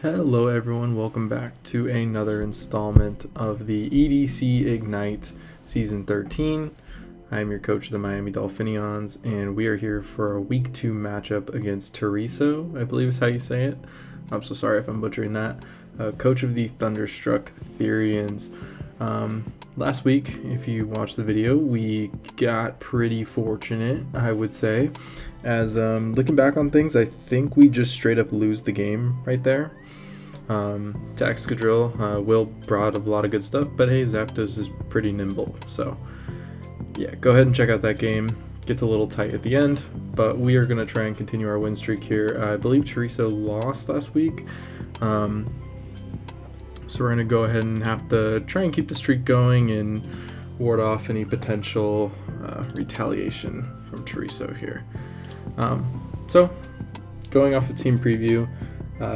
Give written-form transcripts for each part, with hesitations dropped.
Hello everyone, welcome back to another installment of the EDC Ignite Season 13. I am your coach of the Miami Dolphinions, and we are here for a Week 2 matchup against Teriso, I believe is how you say it. I'm so sorry if I'm butchering that. Coach of the Thunderstruck Therians. Last week, if you watched the video, we got pretty fortunate, I would say. As looking back on things, I think we just straight up lose the game right there. To Excadrill, Will brought a lot of good stuff, but hey, Zapdos is pretty nimble, so yeah, go ahead and check out that game. Gets a little tight at the end, but we are going to try and continue our win streak here. I believe Teriso lost last week, so we're going to go ahead and have to try and keep the streak going and ward off any potential retaliation from Teriso here. So, going off the team preview,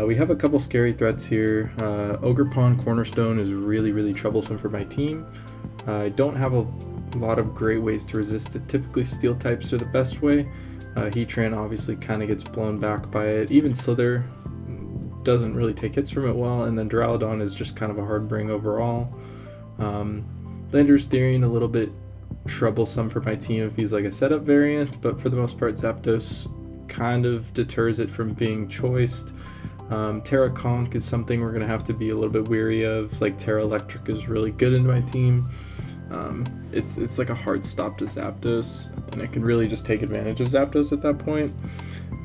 we have a couple scary threats here. Ogre Pawn Cornerstone is really troublesome for my team. I don't have a lot of great ways to resist it. Typically Steel types are the best way. Heatran obviously kind of gets blown back by it. Even Slither doesn't really take hits from it well, and then Duraludon is just kind of a hard bring overall. Landorus Therian a little bit troublesome for my team if he's like a setup variant, but for the most part Zapdos kind of deters it from being choiced. Terra Conk is something we're going to have to be a little bit weary of. Like Terra Electric is really good in my team. It's like a hard stop to Zapdos, and I can really just take advantage of Zapdos at that point.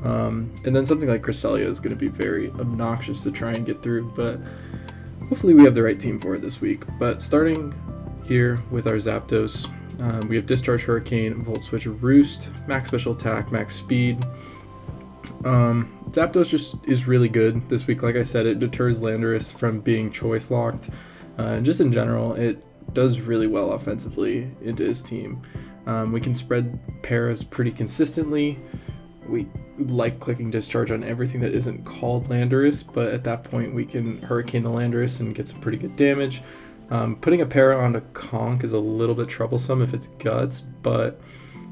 And then something like Cresselia is going to be very obnoxious to try and get through, but hopefully we have the right team for it this week. But starting here with our Zapdos, we have Discharge Hurricane, Volt Switch Roost, Max Special Attack, Max Speed. Zapdos just is really good this week. Like I said, it deters Landorus from being choice locked, and just in general it does really well offensively into his team. We can spread paras pretty consistently. We like clicking Discharge on everything that isn't called Landorus, but at that point we can Hurricane the Landorus and get some pretty good damage. Putting a para onto Conk is a little bit troublesome if it's Guts, but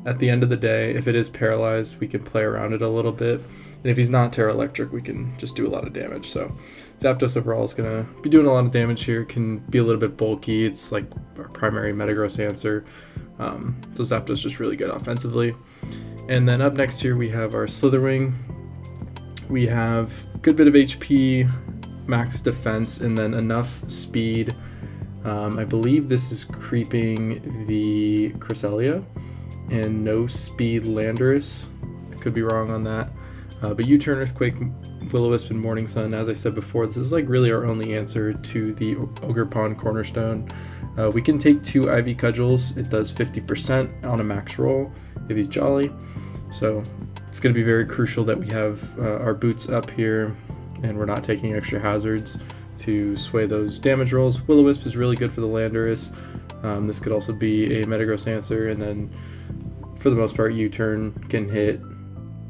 at the end of the day, if it is paralyzed, we can play around it a little bit. And if he's not Terra Electric, we can just do a lot of damage. So Zapdos overall is going to be doing a lot of damage here. Can be a little bit bulky. It's like our primary Metagross answer. So Zapdos just really good offensively. And then up next here we have our Slitherwing. We have a good bit of HP, max defense, and then enough speed. I believe this is creeping the Cresselia and no speed Landorus. I could be wrong on that. But U-Turn, Earthquake, Will-O-Wisp, and Morning Sun, as I said before, this is like really our only answer to the Ogre Pawn Cornerstone. We can take 2 Ivy Cudgels. It does 50% on a max roll if he's Jolly. So it's going to be very crucial that we have our boots up here and we're not taking extra hazards to sway those damage rolls. Will-O-Wisp is really good for the Landorus. This could also be a Metagross answer, and then for the most part U-Turn can hit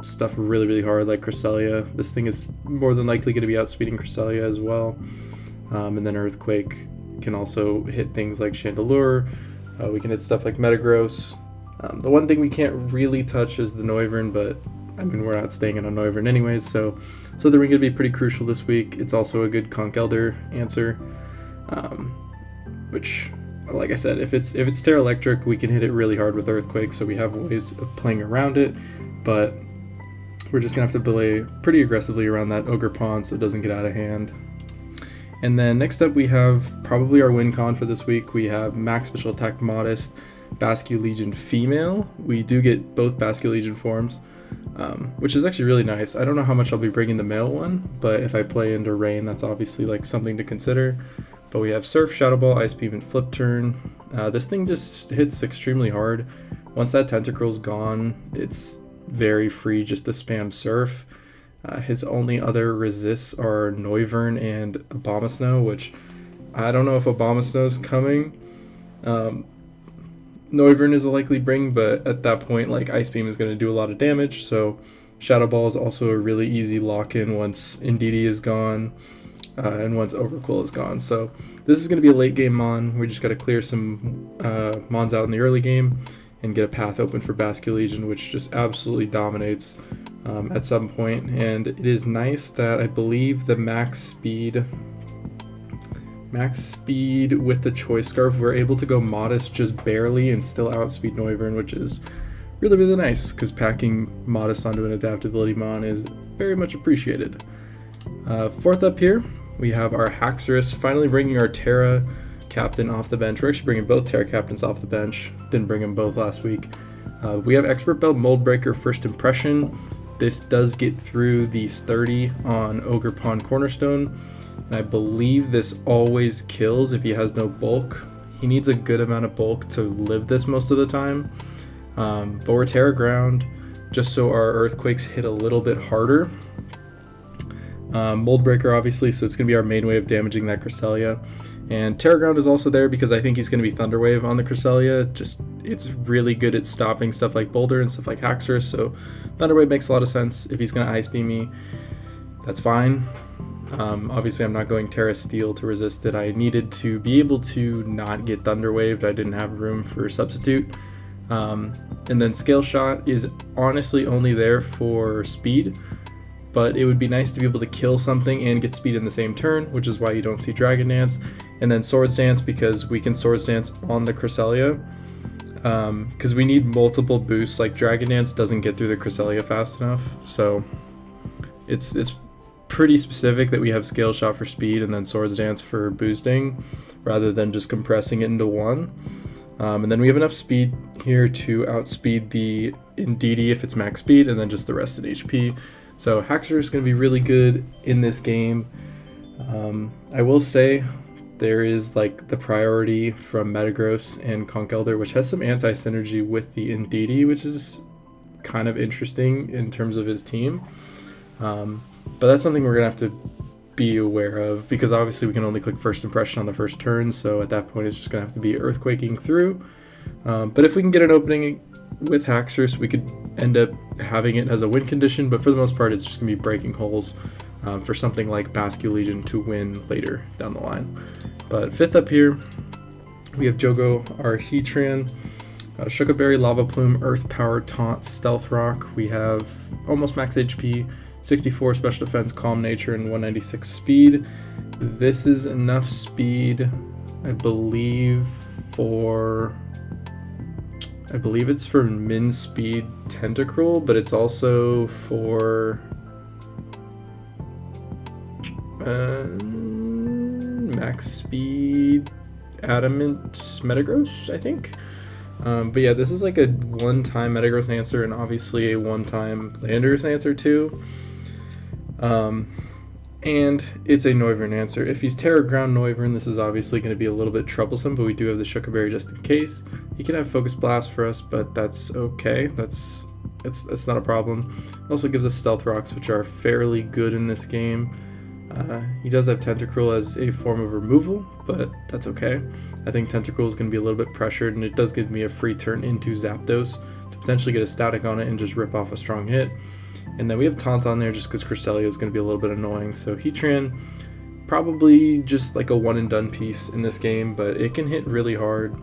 stuff really hard like Cresselia. This thing is more than likely going to be outspeeding Cresselia as well. And then Earthquake can also hit things like Chandelure. We can hit stuff like Metagross. The one thing we can't really touch is the Noivern, but I mean we're not staying in a Noivern anyways, so they're going to be pretty crucial this week. It's also a good Conch Elder answer, which, like I said, if it's Terra Electric, we can hit it really hard with Earthquake, so we have ways of playing around it, but we're just going to have to play pretty aggressively around that Ogre Pawn so it doesn't get out of hand. And then next up we have probably our win con for this week. We have Max Special Attack Modest, Basque Legion Female. We do get both Basque Legion forms, which is actually really nice. I don't know how much I'll be bringing the male one, but if I play into Rain, that's obviously like something to consider. But we have Surf, Shadow Ball, Ice Beam, and Flip Turn. This thing just hits extremely hard. Once that Tentacle's gone, it's very free just to spam Surf. His only other resists are Noivern and Abomasnow, which I don't know if Abomasnow's coming. Noivern is a likely bring, but at that point, like, Ice Beam is going to do a lot of damage, so Shadow Ball is also a really easy lock-in once Indeedee is gone, and once Overcool is gone. So this is going to be a late game Mon. We just got to clear some Mons out in the early game and get a path open for Basque Legion, which just absolutely dominates at some point, and it is nice that I believe the max speed with the choice scarf, we're able to go modest just barely and still outspeed Noivern, which is really, really nice, because packing modest onto an adaptability mon is very much appreciated. Fourth up here, we have our Haxorus, finally bringing our Terra captain off the bench. We're actually bringing both Terra captains off the bench. Didn't bring them both last week. We have Expert Belt Moldbreaker First Impression. This does get through the sturdy on Ogre Pawn Cornerstone, and I believe this always kills if he has no bulk. He needs a good amount of bulk to live this most of the time. But we're Terra Ground, just so our Earthquakes hit a little bit harder. Moldbreaker, obviously, so it's going to be our main way of damaging that Cresselia. And Terra Ground is also there because I think he's going to be Thunderwave on the Cresselia. Just, it's really good at stopping stuff like Boulder and stuff like Haxorus, so Thunderwave makes a lot of sense. If he's going to Ice Beam me, that's fine. Obviously, I'm not going Terra Steel to resist it. I needed to be able to not get Thunderwaved. I didn't have room for Substitute. And then Scale Shot is honestly only there for speed, but it would be nice to be able to kill something and get speed in the same turn, which is why you don't see Dragon Dance. And then Swords Dance, because we can Swords Dance on the Cresselia, because we need multiple boosts. Like Dragon Dance doesn't get through the Cresselia fast enough, so it's pretty specific that we have Scale Shot for speed and then Swords Dance for boosting, rather than just compressing it into one. And then we have enough speed here to outspeed the Indeedee if it's max speed, and then just the rest in HP. So Haxorus is going to be really good in this game. I will say there is like the priority from Metagross and Conch Elder, which has some anti-synergy with the Indeedee, which is kind of interesting in terms of his team. But that's something we're going to have to be aware of, because obviously we can only click First Impression on the first turn, so at that point it's just going to have to be Earthquaking through. But if we can get an opening with Haxorus, we could end up having it as a win condition, but for the most part it's just going to be breaking holes for something like Basque Legion to win later down the line. But fifth up here, we have Jogo, our Heatran, Shuckleberry, Lava Plume, Earth Power, Taunt, Stealth Rock. We have almost max HP, 64 special defense, calm nature, and 196 speed. This is enough speed, I believe it's for min speed Tentacruel, but it's also for max speed Adamant Metagross, I think. But yeah, this is like a one-time Metagross answer and obviously a one-time Landorus answer too. And it's a Noivern answer. If he's Terra Ground Noivern, this is obviously going to be a little bit troublesome, but we do have the Shuckleberry just in case. He can have Focus Blast for us, but that's okay. That's not a problem. It also gives us Stealth Rocks, which are fairly good in this game. He does have Tentacruel as a form of removal, but that's okay. I think Tentacruel is going to be a little bit pressured, and it does give me a free turn into Zapdos to potentially get a static on it and just rip off a strong hit. And then we have Taunt on there just because Cresselia is going to be a little bit annoying. So Heatran, probably just like a one and done piece in this game, but it can hit really hard.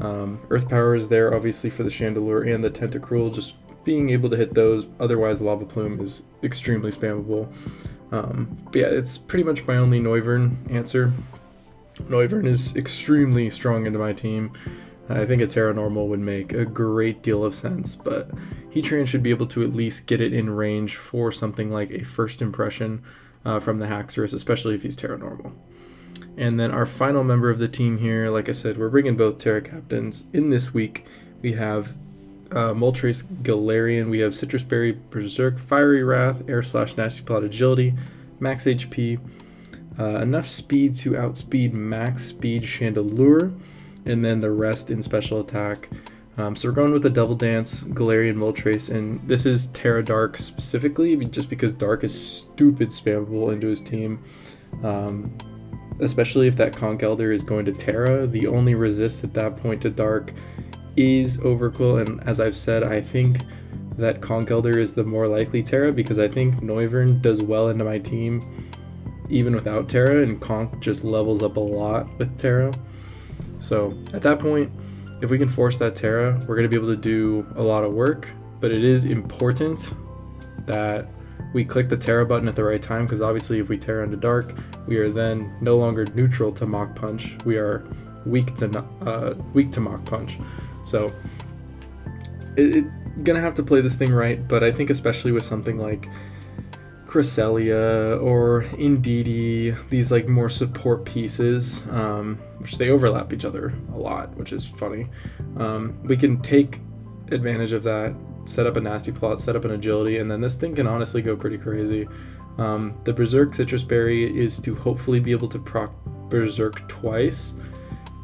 Earth Power is there obviously for the Chandelure and the Tentacruel, just being able to hit those. Otherwise Lava Plume is extremely spammable. But yeah, it's pretty much my only Noivern answer. Noivern is extremely strong into my team. I think a Terra Normal would make a great deal of sense, but Heatran should be able to at least get it in range for something like a First Impression from the Haxorus, especially if he's Terra Normal. And then our final member of the team here, like I said, we're bringing both Terra Captains. In this week, we have Moltres Galarian, we have Citrus Berry Berserk, Fiery Wrath, Air Slash Nasty Plot Agility, Max HP, enough speed to outspeed Max Speed Chandelure, and then the rest in special attack. So we're going with the Double Dance, Galarian, Moltres, and this is Terra Dark specifically, just because Dark is stupid spammable into his team. Especially if that Conch Elder is going to Terra. The only resist at that point to Dark is Overqwil, and as I've said, I think that Conch Elder is the more likely Terra, because I think Noivern does well into my team even without Terra, and Conch just levels up a lot with Terra. So at that point, if we can force that Terra, we're going to be able to do a lot of work, but it is important that we click the Terra button at the right time, because obviously if we Terra into Dark, we are then no longer neutral to Mach Punch. We are weak to Mach Punch. So it gonna have to play this thing right, but I think especially with something like Cresselia or Indeedee, these like more support pieces, which they overlap each other a lot, which is funny. We can take advantage of that, set up a nasty plot, set up an agility, and then this thing can honestly go pretty crazy. The Berserk Citrus Berry is to hopefully be able to proc Berserk twice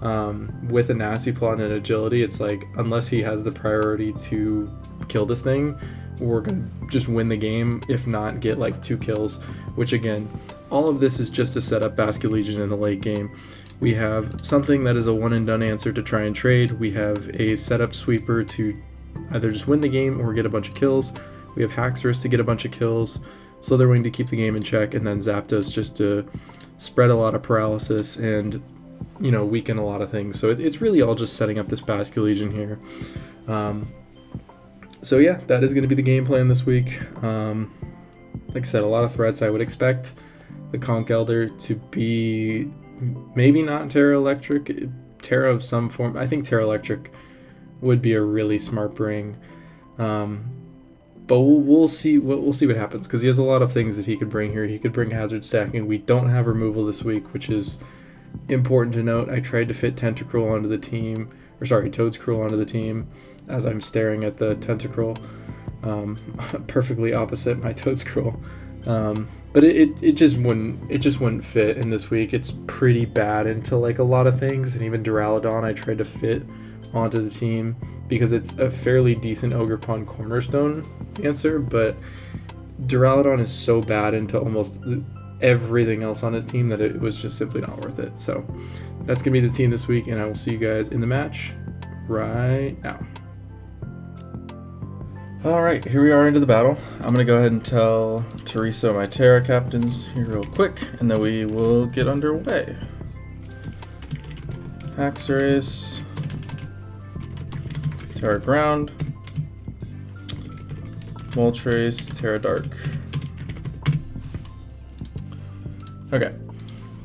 with a nasty plot and an agility. It's like, unless he has the priority to kill this thing, we're gonna just win the game, if not get like 2 kills, which again, all of this is just to set up Basket Legion in the late game. We have something that is a one and done answer to try and trade. We have a setup sweeper to either just win the game or get a bunch of kills. We have Haxorus to get a bunch of kills, Slitherwing to keep the game in check, and then Zapdos just to spread a lot of paralysis and, you know, weaken a lot of things. So it's really all just setting up this Basket Legion here. So yeah, that is going to be the game plan this week. Like I said, a lot of threats. I would expect the Conch Elder to be maybe not Terra Electric, Terra of some form. I think Terra Electric would be a really smart bring. But we'll see what happens, because he has a lot of things that he could bring here. He could bring hazard stacking. We don't have removal this week, which is important to note. I tried to fit Tentacruel onto the team, or sorry, Toadscruel onto the team, as I'm staring at the Tentacruel. Perfectly opposite my Toadscruel. But it just wouldn't fit in this week. It's pretty bad into like a lot of things, and even Duraludon I tried to fit onto the team because it's a fairly decent Ogerpon cornerstone answer, but Duraludon is so bad into almost everything else on his team that it was just simply not worth it. So that's gonna be the team this week, and I will see you guys in the match right now. Alright, here we are into the battle. I'm gonna go ahead and tell Teresa my Terra captains here real quick, and then we will get underway. Haxorus, Terra Ground, Moltres, Terra Dark. Okay,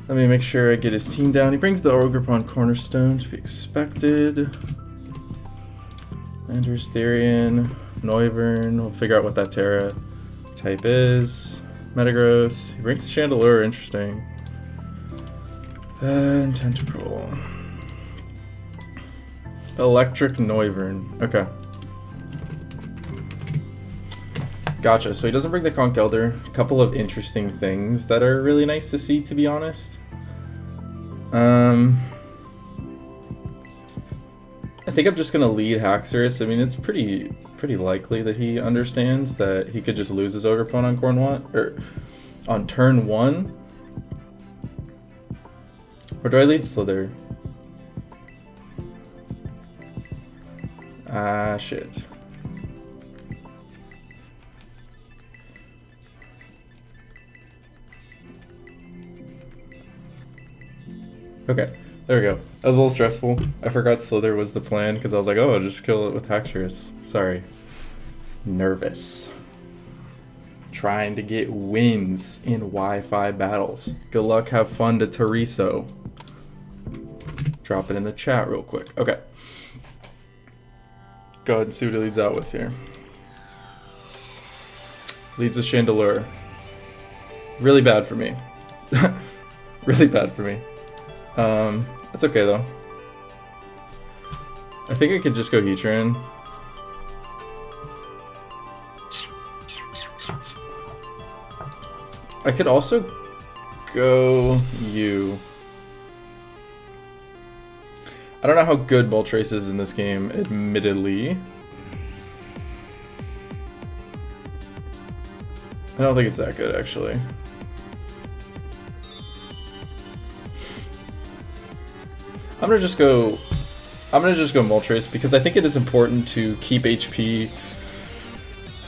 let me make sure I get his team down. He brings the Ogerpon Cornerstone to be expected. Landorus, Therian, Noivern. We'll figure out what that Terra type is. Metagross. He brings the Chandelure, interesting. And Tentacruel. Electric Noivern. Okay. Gotcha. So he doesn't bring the Conch Elder. A couple of interesting things that are really nice to see, to be honest. I think I'm just gonna lead Haxorus. I mean, it's pretty likely that he understands that he could just lose his Ogerpon on on turn 1. Or do I lead Slither? Ah, shit. Okay, there we go. That was a little stressful. I forgot Slither was the plan because I was like, oh, I'll just kill it with Haxorus. Sorry. Nervous. Trying to get wins in Wi-Fi battles. Good luck, have fun to Tereso. Drop it in the chat real quick. Okay. Go ahead and see what he leads out with here. Leads with Chandelure. Really bad for me. Really bad for me. That's okay though. I think I could just go Heatran. I could also go you. I don't know how good Moltres is in this game, admittedly. I don't think it's that good, actually. I'm gonna just go Moltres because I think it is important to keep HP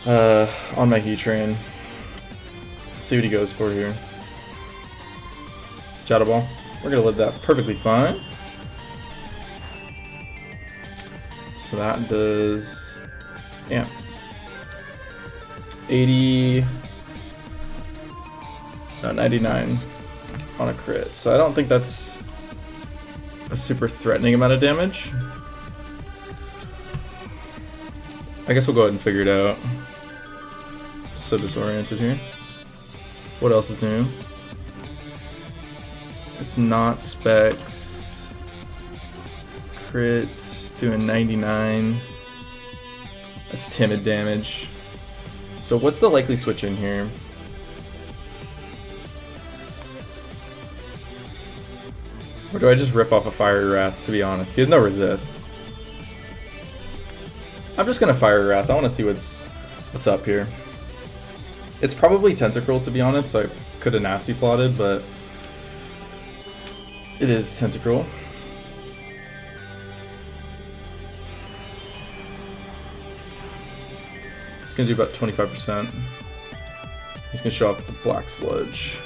on my Heatran. See what he goes for here. Shadow Ball. We're gonna live that perfectly fine. So that does, yeah. 80, no, 99 on a crit. So I don't think that's a super threatening amount of damage. I guess we'll go ahead and figure it out. So disoriented here. What else is new? It's not specs. Crit, doing 99. That's timid damage. So what's the likely switch in here? Or do I just rip off a Fiery Wrath, to be honest? He has no resist. I'm just gonna Fiery Wrath. I wanna see what's up here. It's probably Tentacruel, to be honest, so I could have nasty plotted, but it is Tentacruel. It's gonna do about 25%. He's gonna show up with the Black Sludge.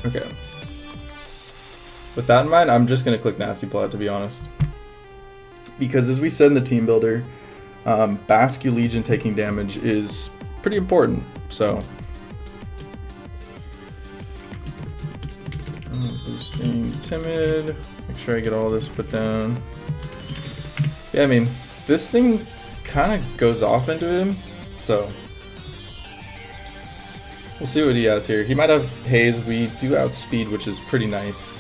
Okay. With that in mind, I'm just gonna click Nasty Plot, to be honest. Because as we said in the team builder, Basque Legion taking damage is pretty important, so. Boosting Timid, make sure I get all this put down. Yeah, I mean, this thing kind of goes off into him, so. We'll see what he has here. He might have Haze. We do outspeed, which is pretty nice.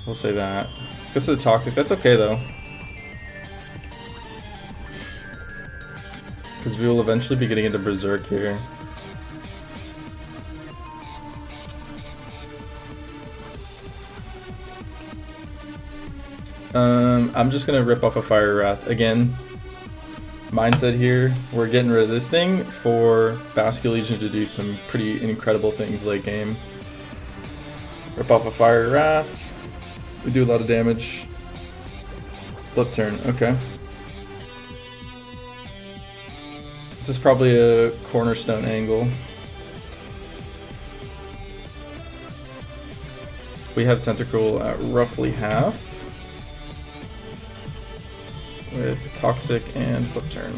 We'll say that. Goes for the Toxic. That's okay, though. Because we will eventually be getting into Berserk here. I'm just going to rip off a Fire Wrath. Again, mindset here, we're getting rid of this thing for Basque Legion to do some pretty incredible things late game. Rip off a Fire Wrath. We do a lot of damage. Flip turn, okay. This is probably a cornerstone angle. We have Tentacruel at roughly half. With Toxic and Flip turn.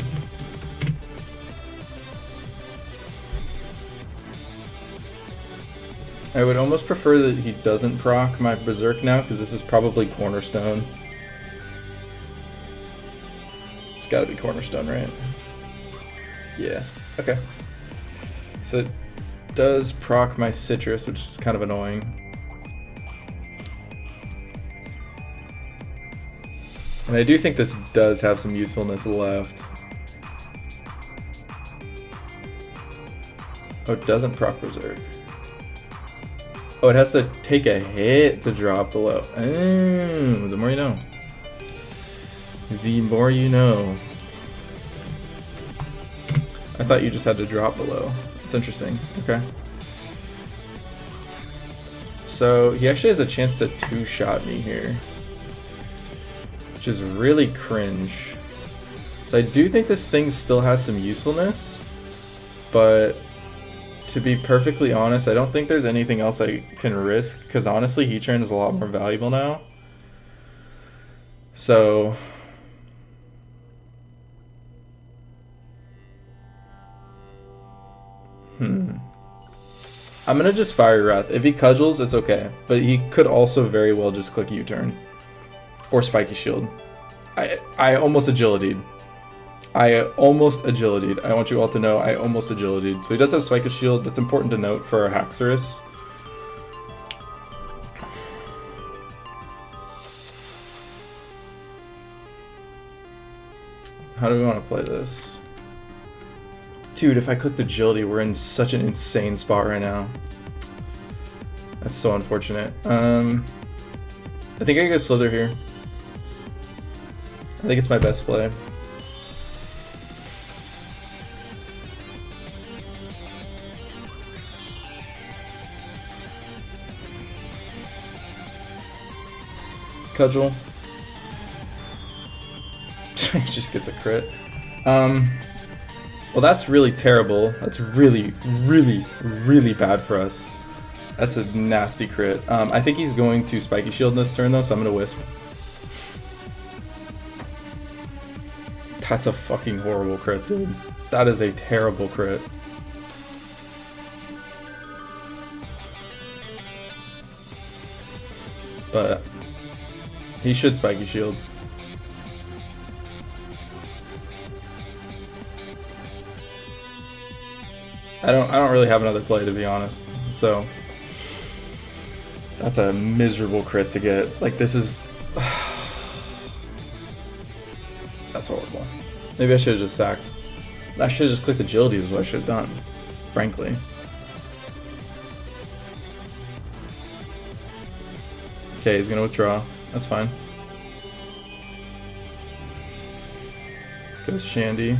I would almost prefer that he doesn't proc my Berserk now, because this is probably Cornerstone. It's gotta be Cornerstone, right? Yeah, okay. So it does proc my Citrus, which is kind of annoying. And I do think this does have some usefulness left. Oh, it doesn't proc Berserk. Oh, it has to take a hit to drop below. Oh, the more you know. The more you know. I thought you just had to drop below. It's interesting. Okay. So he actually has a chance to two-shot me here, which is really cringe. So I do think this thing still has some usefulness, but to be perfectly honest, I don't think there's anything else I can risk, because honestly, Heatran is a lot more valuable now. So I'm gonna just Fiery Wrath. If he cudgels, it's okay, but he could also very well just click U-turn or Spiky Shield. I almost agility'd. I want you all to know I almost agility'd. So he does have Spiky Shield. That's important to note for our Haxorus. How do we want to play this? Dude, if I clicked Agility, we're in such an insane spot right now. That's so unfortunate. I think I go Slither here. I think it's my best play. Cudgel. He just gets a crit. Well, that's really terrible. That's really, really, really bad for us. That's a nasty crit. I think he's going to Spiky Shield this turn, though, so I'm going to Wisp. That's a fucking horrible crit, dude. That is a terrible crit. But he should spiky shield. I don't really have another play, to be honest. So that's a miserable crit to get. Like, this is that's horrible. Maybe I should have just sacked. I should have just clicked agility is what I should have done, frankly. Okay, he's gonna withdraw. That's fine. Goes Shandy.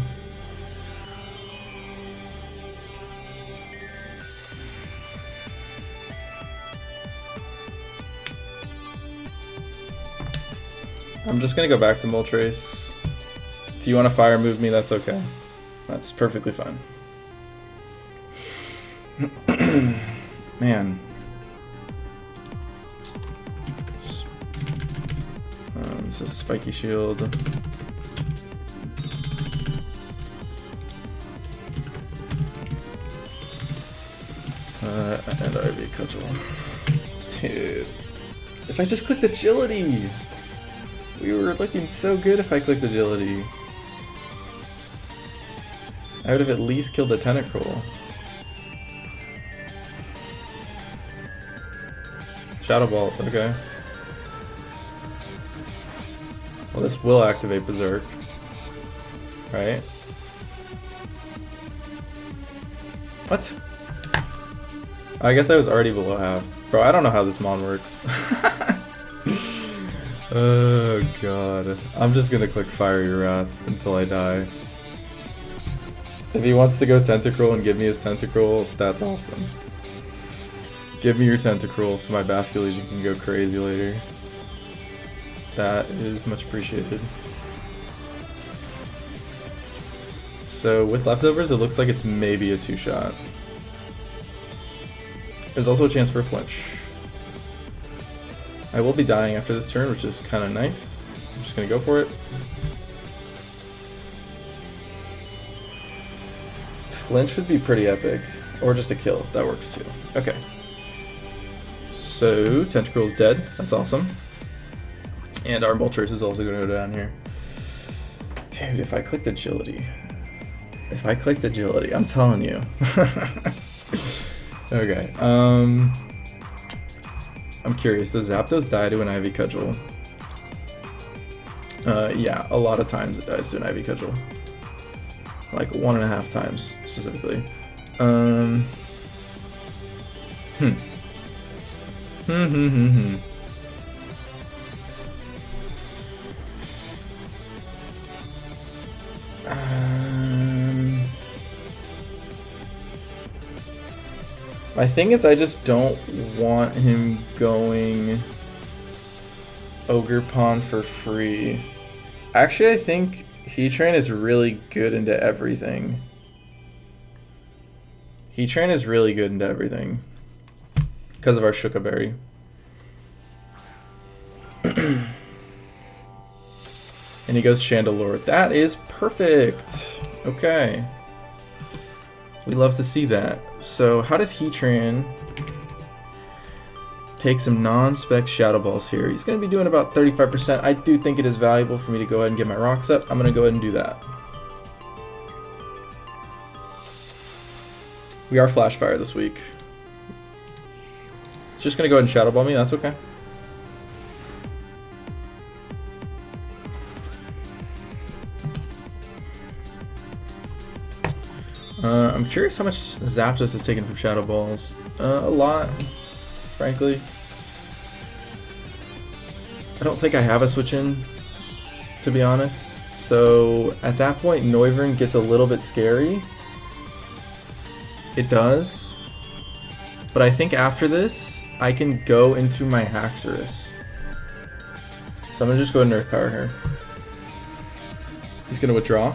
I'm just gonna go back to Moltres. If you want to fire move me, that's okay. That's perfectly fine. Man. This is spiky shield. And RV cudgel. Dude. If I just clicked agility! We were looking so good if I clicked agility. I would have at least killed the tentacruel. Shadow Bolt, okay. Well, this will activate Berserk, right? What? I guess I was already below half. Bro, I don't know how this mon works. Oh god. I'm just gonna click Fiery Wrath until I die. If he wants to go Tentacruel and give me his Tentacruel, that's awesome. Give me your Tentacruel so my Basket Legion can go crazy later. That is much appreciated. So with leftovers, it looks like it's maybe a 2-shot. There's also a chance for a flinch. I will be dying after this turn, which is kind of nice. I'm just going to go for it. Flinch would be pretty epic. Or just a kill. That works too. Okay. So, Tentacruel's dead. That's awesome. And our Moltres is also going to go down here. Dude, if I clicked agility. If I clicked agility, I'm telling you. Okay. I'm curious, does Zapdos die to an Ivy Cudgel? Yeah, a lot of times it dies to an Ivy Cudgel. Like 1.5 times, specifically. My thing is, I just don't want him going Ogre Pawn for free. Actually, I think Heatran is really good into everything. Heatran is really good into everything. Because of our Shuka Berry. And he goes Chandelure. That is perfect. Okay. We love to see that. So how does Heatran take some non-spec Shadow Balls here? He's going to be doing about 35%. I do think it is valuable for me to go ahead and get my rocks up. I'm going to go ahead and do that. We are Flash Fire this week. It's just going to go ahead and Shadow Ball me. That's okay. I'm curious how much Zapdos has taken from Shadow Balls. A lot, frankly. I don't think I have a switch in, to be honest. So at that point, Noivern gets a little bit scary. It does. But I think after this, I can go into my Haxorus. So I'm going to just go Earth Power here. He's going to withdraw.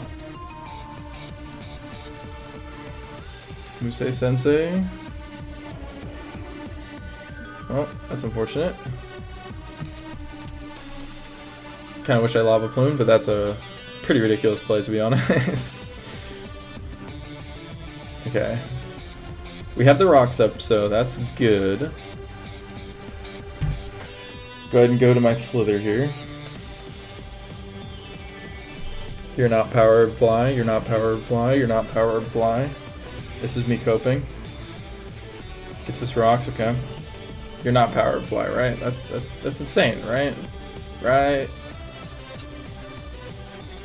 Musei Sensei. Oh, that's unfortunate. Kind of wish I Lava Plume, but that's a pretty ridiculous play, to be honest. Okay. We have the rocks up, so that's good. Go ahead and go to my slither here. You're not powered fly, you're not powered fly, you're not powered fly. This is me coping. Gets us rocks, okay. You're not powered fly, right? That's insane, right? Right?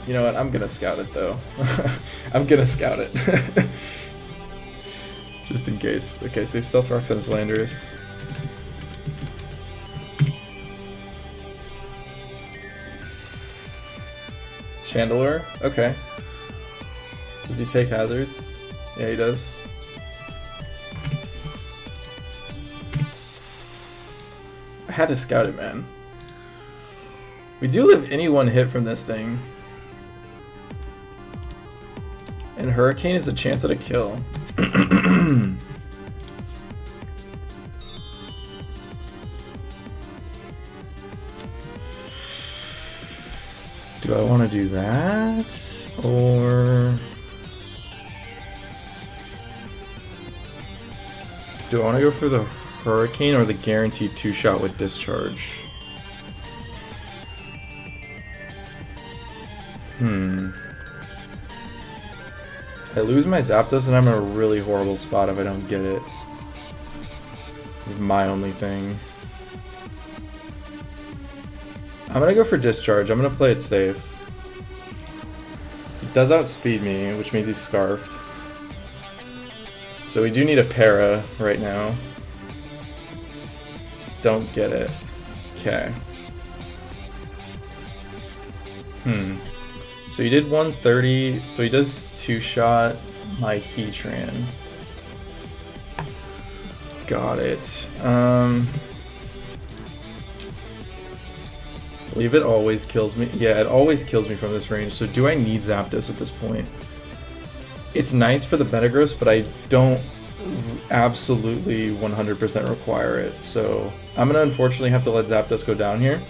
You know what? I'm gonna scout it though. I'm gonna scout it. Just in case. Okay, so stealth rocks on his Landorus. Chandelure? Okay. Does he take hazards? Yeah, he does. I had to scout it, man. We do live any one hit from this thing. And Hurricane is a chance at a kill. Do I want to do that? Or do I want to go for the Hurricane or the guaranteed 2-shot with discharge? I lose my Zapdos and I'm in a really horrible spot if I don't get it. This is my only thing. I'm gonna go for discharge. I'm gonna play it safe. He does outspeed me, which means he's scarfed. So we do need a para right now. Don't get it. Okay. So he did 130, so he does 2-shot my Heatran. Got it. I believe it always kills me. Yeah, it always kills me from this range, so do I need Zapdos at this point? It's nice for the Metagross, but I don't absolutely 100% require it, so I'm gonna unfortunately have to let Zapdos go down here.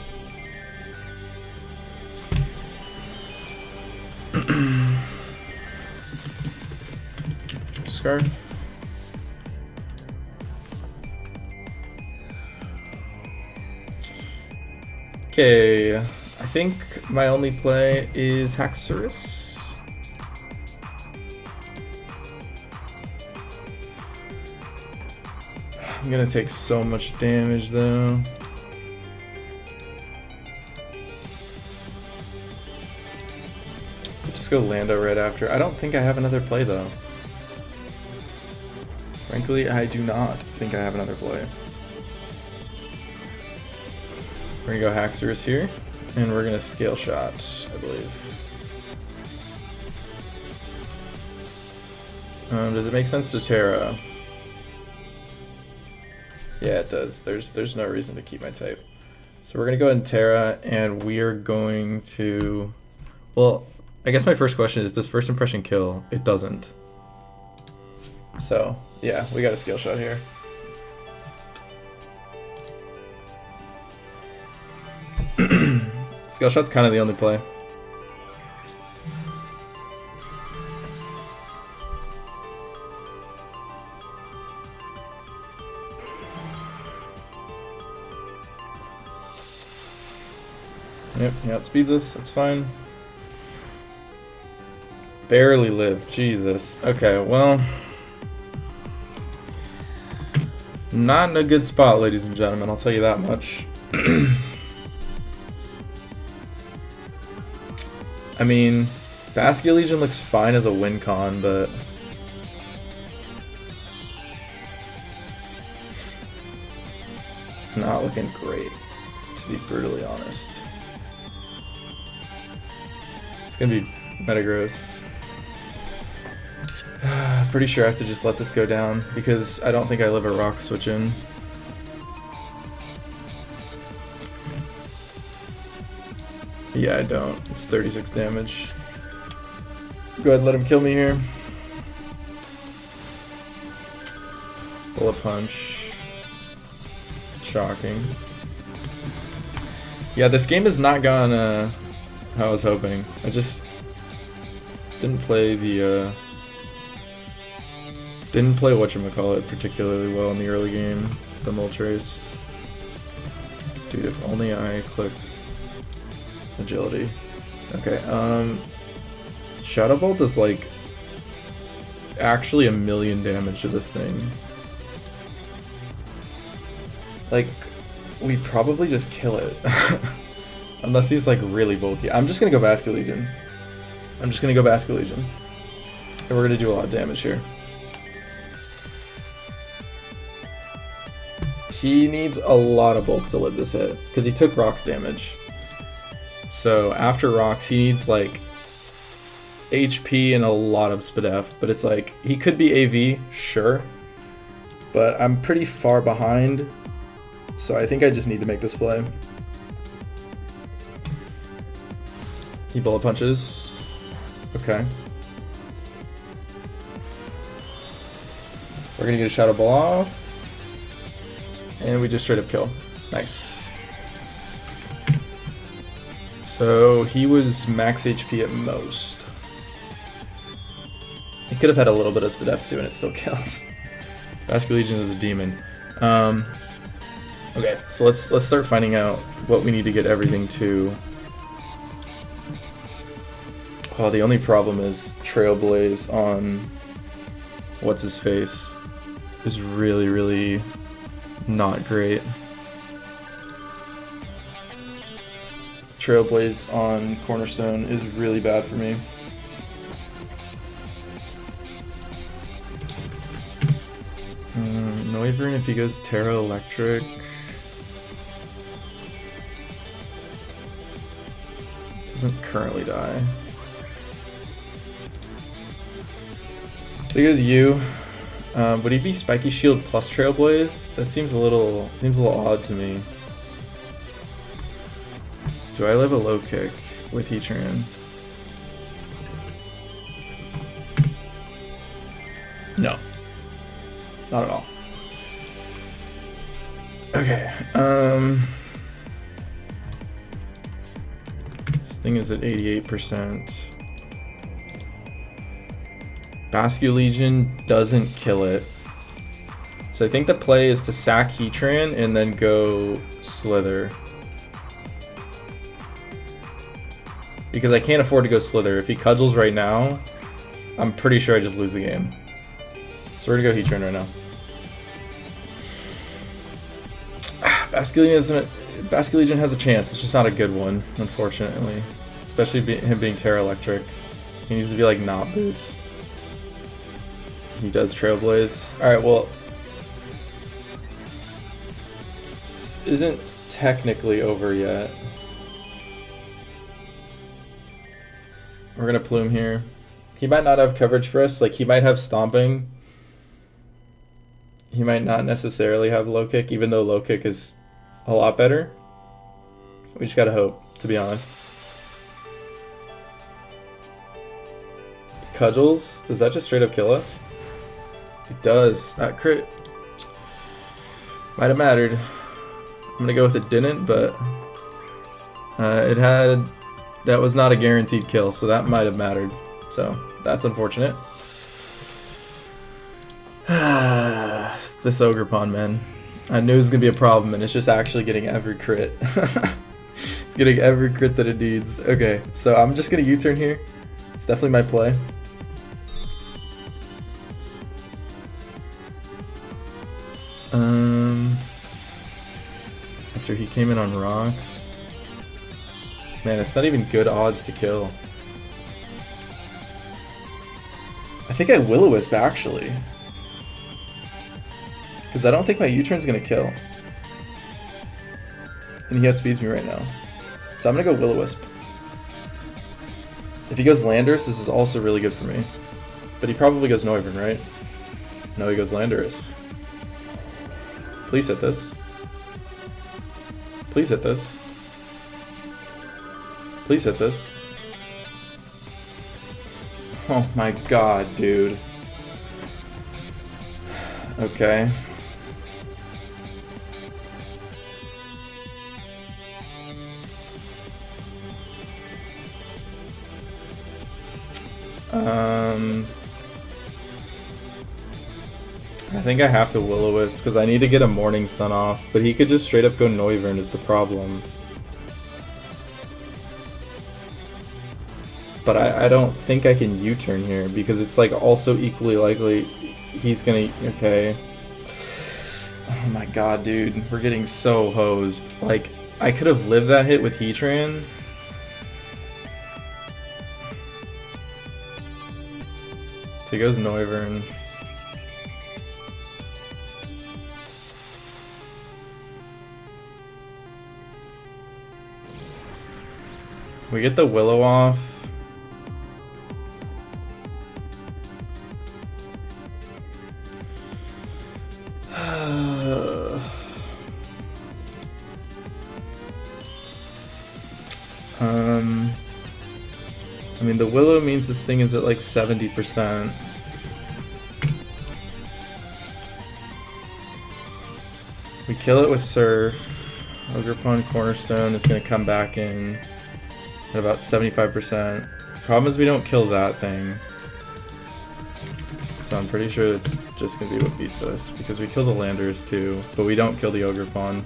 Scarf. Okay, I think my only play is Haxorus. I'm gonna take so much damage though. Just go Lando right after. I don't think I have another play though. Frankly, I do not think I have another play. We're gonna go Haxorus here, and we're gonna Scale Shot, I believe. Does it make sense to Terra? Yeah, it does. There's no reason to keep my type. So we're gonna go ahead and Terra, and we are going to... Well, I guess my first question is, does First Impression kill? It doesn't. So, yeah, we got a Scale Shot here. Scale Shot's kind of the only play. Yep, he outspeeds us, that's fine. Barely lived, Jesus. Okay, well... Not in a good spot, ladies and gentlemen, I'll tell you that much. I mean, Bascullegion Legion looks fine as a win con, but... It's not looking great, to be brutally honest. It's gonna be Metagross. Pretty sure I have to just let this go down, because I don't think I live a rock switch in. Yeah, I don't. It's 36 damage. Go ahead and let him kill me here. Bullet Punch. Shocking. Yeah, this game has not gone how I was hoping. Didn't play whatchamacallit particularly well in the early game, the Moltres. Dude, if only I clicked agility. Okay, Shadow Bolt does like actually 1,000,000 damage to this thing. Like, we probably just kill it. Unless he's like really bulky. I'm just gonna go Vascular Legion. And we're gonna do a lot of damage here. He needs a lot of bulk to live this hit, because he took rocks damage. So after rocks, he needs like HP and a lot of SPDF, but it's like, he could be AV, sure, but I'm pretty far behind, so I think I just need to make this play. He bullet punches. Okay. We're gonna get a Shadow Ball off. And we just straight up kill. Nice. So he was max HP at most. He could have had a little bit of SPDF too and it still kills. Vascular Legion is a demon. Okay, so let's start finding out what we need to get everything to. Oh, the only problem is Trailblaze on what's his face is really, really not great. Trailblaze on Cornerstone is really bad for me. Noivern if he goes Terra Electric. Doesn't currently die. So he goes U. Would he be Spiky Shield plus Trailblaze? That seems a little odd to me. Do I live a low kick with Heatran? No. Not at all. Okay, this thing is at 88%. Vascular Legion doesn't kill it. So I think the play is to sack Heatran and then go Slither. Because I can't afford to go Slither. If he cudgels right now, I'm pretty sure I just lose the game. So we're gonna go Heatran right now. Vascular Legion has a chance, it's just not a good one, unfortunately. Especially him being Terra Electric. He needs to be like not Boots. He does Trailblaze. Alright, well, this isn't technically over yet. We're gonna Plume here. He might not have coverage for us, like he might have Stomping. He might not necessarily have Low Kick, even though Low Kick is a lot better. We just gotta hope, to be honest. Cudgels, does that just straight up kill us? It does. That crit might have mattered. I'm gonna go with it didn't, but that was not a guaranteed kill, so that might have mattered. So that's unfortunate. This Ogre Pond, man. I knew it was gonna be a problem, and it's just actually getting every crit. It's getting every crit that it needs. Okay, so I'm just gonna U-turn here. It's definitely my play. After he came in on rocks. Man, it's not even good odds to kill. I think I Will-O-Wisp actually. Because I don't think my U-turn's gonna kill. And he outspeeds me right now. So I'm gonna go Will-O-Wisp. If he goes Landorus, this is also really good for me. But he probably goes Noivern, right? No, he goes Landorus. Please hit this. Please hit this. Please hit this. Oh my god, dude. Okay. I think I have to Will-O-Wisp because I need to get a Morning Sun off, but he could just straight up go Noivern is the problem. But I don't think I can U-turn here because it's like also equally likely he's gonna, okay. Oh my god, dude, we're getting so hosed. Like, I could have lived that hit with Heatran. So he goes Noivern. We get the Willow off. I mean, the Willow means this thing is at like 70%. We kill it with Surf. Ogerpon Cornerstone is going to come back in at about 75%. Problem is we don't kill that thing. So I'm pretty sure it's just going to be what beats us, because we kill the Landers too, but we don't kill the Ogerpon.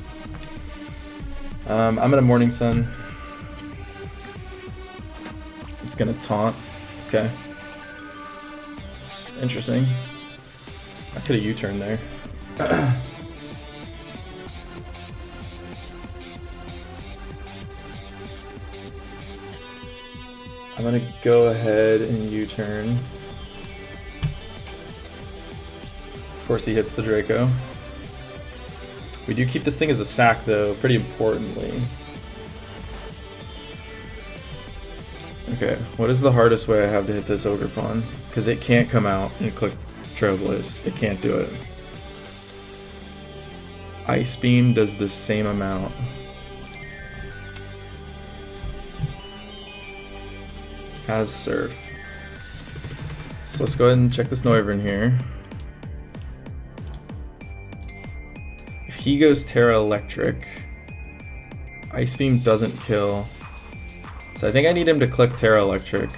I'm going to Morning Sun. It's going to taunt. Okay. It's interesting. I could have U-turned there. I'm gonna go ahead and U-turn. Of course he hits the Draco. We do keep this thing as a sack though, pretty importantly. Okay, what is the hardest way I have to hit this Ogerpon? Because it can't come out and click Trailblaze. It can't do it. Ice Beam does the same amount. Has Surf. So let's go ahead and check this Noivern here. If he goes Terra Electric, Ice Beam doesn't kill. So I think I need him to click Terra Electric.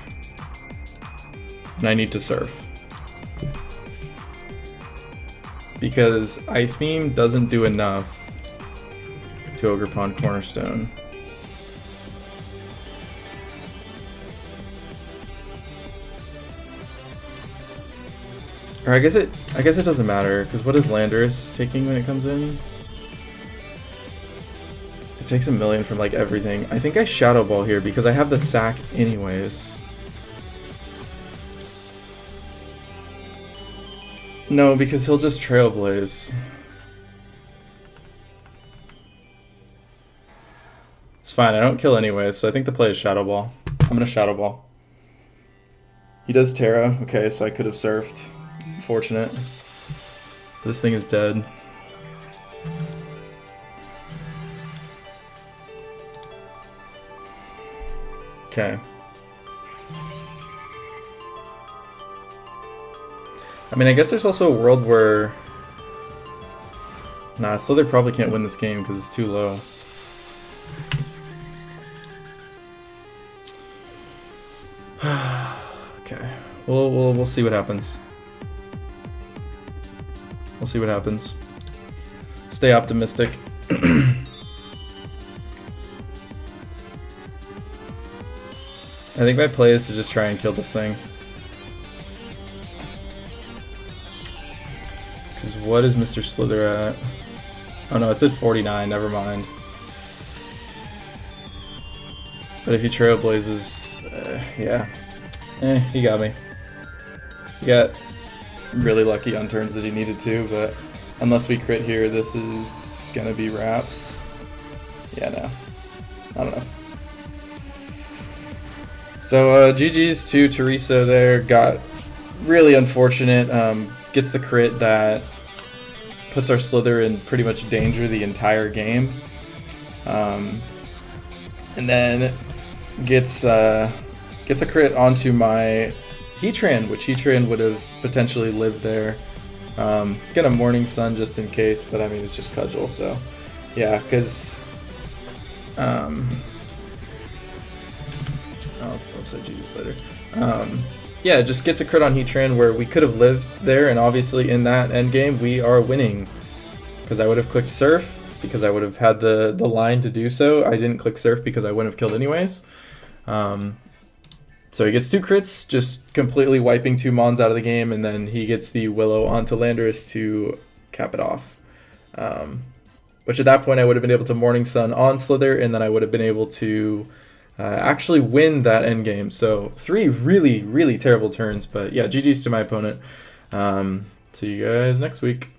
And I need to Surf. Because Ice Beam doesn't do enough to Ogerpon Cornerstone. Or I guess it doesn't matter, because what is Landorus taking when it comes in? It takes a million from like everything. I think I Shadow Ball here because I have the sack anyways. No, because he'll just Trailblaze. It's fine, I don't kill anyway, so I think the play is Shadow Ball. I'm gonna Shadow Ball. He does Terra, okay, so I could have surfed. Fortunate. This thing is dead. Okay. I mean, I guess there's also a world where... Nah, Slither probably can't win this game because it's too low. Okay. We'll see what happens. We'll see what happens. Stay optimistic. I think my play is to just try and kill this thing. Because what is Mr. Slither at? Oh no, it's at 49, never mind. But if he Trailblazes, yeah. He got me. He got really lucky on turns that he needed to, but unless we crit here, this is gonna be wraps. Yeah, no. I don't know. So GG's to Teresa there. Got really unfortunate. Gets the crit that puts our Slither in pretty much danger the entire game. And then gets a crit onto my Heatran, which Heatran would have potentially lived there. Gonna Morning Sun just in case, but I mean it's just Cudgel, so yeah, because I'll say GG's later. yeah, just gets a crit on Heatran where we could have lived there, and obviously in that end game we are winning. Because I would have clicked Surf, because I would have had the line to do so. I didn't click Surf because I wouldn't have killed anyways. So he gets 2 crits, just completely wiping 2 Mons out of the game, and then he gets the Willow onto Landorus to cap it off. Which at that point I would have been able to Morning Sun on Slither, and then I would have been able to actually win that end game. So 3 really, really terrible turns, but yeah, GG's to my opponent. See you guys next week.